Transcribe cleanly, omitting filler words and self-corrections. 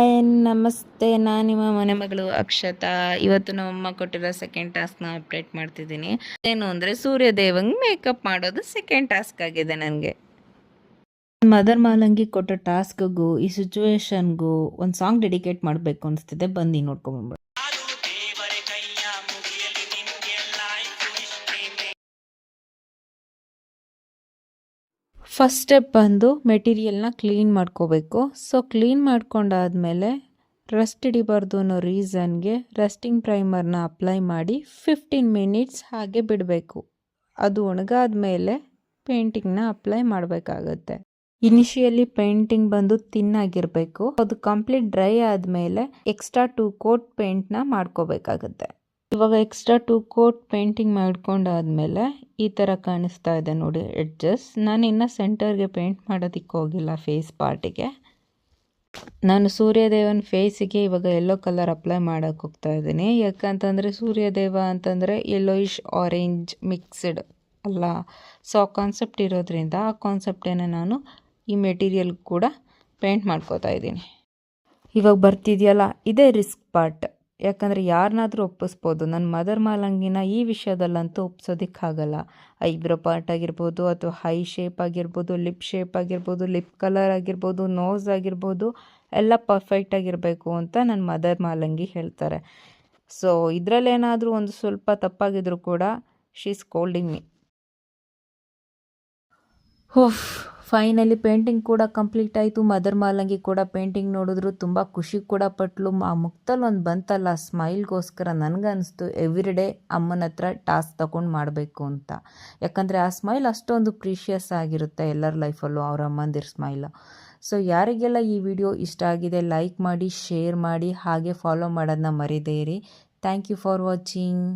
Hi ನಮಸ್ತೆ, ನಾನು ನಿಮ್ಮ ಮನೆ ಮಗಳು ಅಕ್ಷತಾ. ಇವತ್ತು ನಮ್ಮಮ್ಮ ಕೊಟ್ಟಿರೋ ಸೆಕೆಂಡ್ ಟಾಸ್ಕ್ನ ಅಪ್ಡೇಟ್ ಮಾಡ್ತಿದ್ದೀನಿ. ಏನು ಅಂದರೆ ಸೂರ್ಯದೇವಂಗೆ ಮೇಕಪ್ ಮಾಡೋದು ಸೆಕೆಂಡ್ ಟಾಸ್ಕ್ ಆಗಿದೆ ನನಗೆ. ಮದರ್ ಮಾಲಂಗಿ ಕೊಟ್ಟ ಟಾಸ್ಕ್ಗೂ ಈ ಸಿಚುವೇಶನ್ಗೂ ಒಂದು ಸಾಂಗ್ ಡೆಡಿಕೇಟ್ ಮಾಡಬೇಕು ಅನಿಸ್ತಿದೆ. ಬಂದು ನೋಡ್ಕೊಂಬಂದ್ಬಿಡು. ಫಸ್ಟ್ ಸ್ಟೆಪ್ ಬಂದು ಮೆಟೀರಿಯಲ್ನ ಕ್ಲೀನ್ ಮಾಡ್ಕೋಬೇಕು. ಸೊ ಕ್ಲೀನ್ ಮಾಡ್ಕೊಂಡಾದ್ಮೇಲೆ ರಸ್ಟ್ ಹಿಡಿಬಾರ್ದು ಅನ್ನೋ ರೀಸನ್ಗೆ ರಸ್ಟಿಂಗ್ ಪ್ರೈಮರ್ನ ಅಪ್ಲೈ ಮಾಡಿ 15 ಮಿನಿಟ್ಸ್ ಹಾಗೆ ಬಿಡಬೇಕು. ಅದು ಒಣಗಾದ್ಮೇಲೆ ಪೇಂಟಿಂಗ್ನ ಅಪ್ಲೈ ಮಾಡಬೇಕಾಗತ್ತೆ. ಇನಿಷಿಯಲಿ ಪೇಂಟಿಂಗ್ ಬಂದು ತಿನ್ನಾಗಿರಬೇಕು. ಅದು ಕಂಪ್ಲೀಟ್ ಡ್ರೈ ಆದಮೇಲೆ ಎಕ್ಸ್ಟ್ರಾ 2 ಕೋಟ್ ಪೇಂಟ್ನ ಮಾಡ್ಕೋಬೇಕಾಗತ್ತೆ. ಇವಾಗ ಎಕ್ಸ್ಟ್ರಾ 2 ಕೋಟ್ ಪೇಂಟಿಂಗ್ ಮಾಡ್ಕೊಂಡಾದ್ಮೇಲೆ ಈ ಥರ ಕಾಣಿಸ್ತಾ ಇದೆ ನೋಡಿ ಎಡ್ಜಸ್. ನಾನು ಇನ್ನು ಸೆಂಟರ್ಗೆ ಪೇಂಟ್ ಮಾಡೋದಕ್ಕೆ ಹೋಗಿಲ್ಲ ಫೇಸ್ ಪಾರ್ಟಿಗೆ. ನಾನು ಸೂರ್ಯದೇವನ ಫೇಸಿಗೆ ಇವಾಗ ಯೆಲ್ಲೋ ಕಲರ್ ಅಪ್ಲೈ ಮಾಡೋಕ್ಕೆ ಹೋಗ್ತಾ ಇದ್ದೀನಿ. ಯಾಕಂತಂದರೆ ಸೂರ್ಯದೇವ ಅಂತಂದರೆ ಯೆಲ್ಲೋಯಿಶ್ ಆರೆಂಜ್ ಮಿಕ್ಸ್ಡ್ ಅಲ್ಲ. ಸೊ ಆ ಕಾನ್ಸೆಪ್ಟ್ ಇರೋದ್ರಿಂದ ಆ ಕಾನ್ಸೆಪ್ಟೇನೆ ನಾನು ಈ ಮೆಟೀರಿಯಲ್ ಕೂಡ ಪೇಂಟ್ ಮಾಡ್ಕೋತಾ ಇದ್ದೀನಿ. ಇವಾಗ ಬರ್ತಿದೆಯಲ್ಲ, ಇದೇ ರಿಸ್ಕ್ ಪಾರ್ಟ್. ಯಾಕಂದರೆ ಯಾರನ್ನಾದರೂ ಒಪ್ಪಿಸ್ಬೋದು. ನನ್ನ ಮದರ್ ಮಾಲಂಗಿನ ಈ ವಿಷಯದಲ್ಲಂತೂ ಒಪ್ಸೋದಕ್ಕಾಗಲ್ಲ. ಐಬ್ರೋ ಪಾರ್ಟ್ ಆಗಿರ್ಬೋದು, ಅಥವಾ ಹೈ ಶೇಪ್ ಆಗಿರ್ಬೋದು, ಲಿಪ್ ಶೇಪ್ ಆಗಿರ್ಬೋದು, ಲಿಪ್ ಕಲರ್ ಆಗಿರ್ಬೋದು, ನೋಸ್ ಆಗಿರ್ಬೋದು, ಎಲ್ಲ ಪರ್ಫೆಕ್ಟ್ ಆಗಿರಬೇಕು ಅಂತ ನನ್ನ ಮದರ್ ಮಾಲಂಗಿ ಹೇಳ್ತಾರೆ. ಸೊ ಇದರಲ್ಲೇನಾದರೂ ಒಂದು ಸ್ವಲ್ಪ ತಪ್ಪಾಗಿದ್ರು ಕೂಡ she is scolding me. Finally painting ಕೂಡ ಕಂಪ್ಲೀಟ್ ಆಯಿತು. ಮದರ್ ಮಾಲಂಗಿ ಕೂಡ ಪೇಂಟಿಂಗ್ ನೋಡಿದ್ರು ತುಂಬ ಖುಷಿ ಕೂಡ ಪಟ್ಲು. ಆ ಮುಖದಲ್ಲಿ ಒಂದು ಬಂತಲ್ಲ ಸ್ಮೈಲ್ಗೋಸ್ಕರ ನನಗನ್ನಿಸ್ತು ಎವ್ರಿಡೇ ಅಮ್ಮನ ಹತ್ರ ಟಾಸ್ಕ್ ತಗೊಂಡು ಮಾಡಬೇಕು ಅಂತ. ಯಾಕಂದರೆ ಆ ಸ್ಮೈಲ್ ಅಷ್ಟೊಂದು ಪ್ರೀಷಿಯಸ್ ಆಗಿರುತ್ತೆ ಎಲ್ಲರ ಲೈಫಲ್ಲೂ, ಅವ್ರ ಅಮ್ಮಂದಿರ ಸ್ಮೈಲ್. ಸೊ ಯಾರಿಗೆಲ್ಲ ಈ ವಿಡಿಯೋ ಇಷ್ಟ ಆಗಿದೆ ಲೈಕ್ ಮಾಡಿ, ಶೇರ್ ಮಾಡಿ, ಹಾಗೆ ಫಾಲೋ ಮಾಡೋದನ್ನ ಮರಿದೇರಿ. Thank you for watching.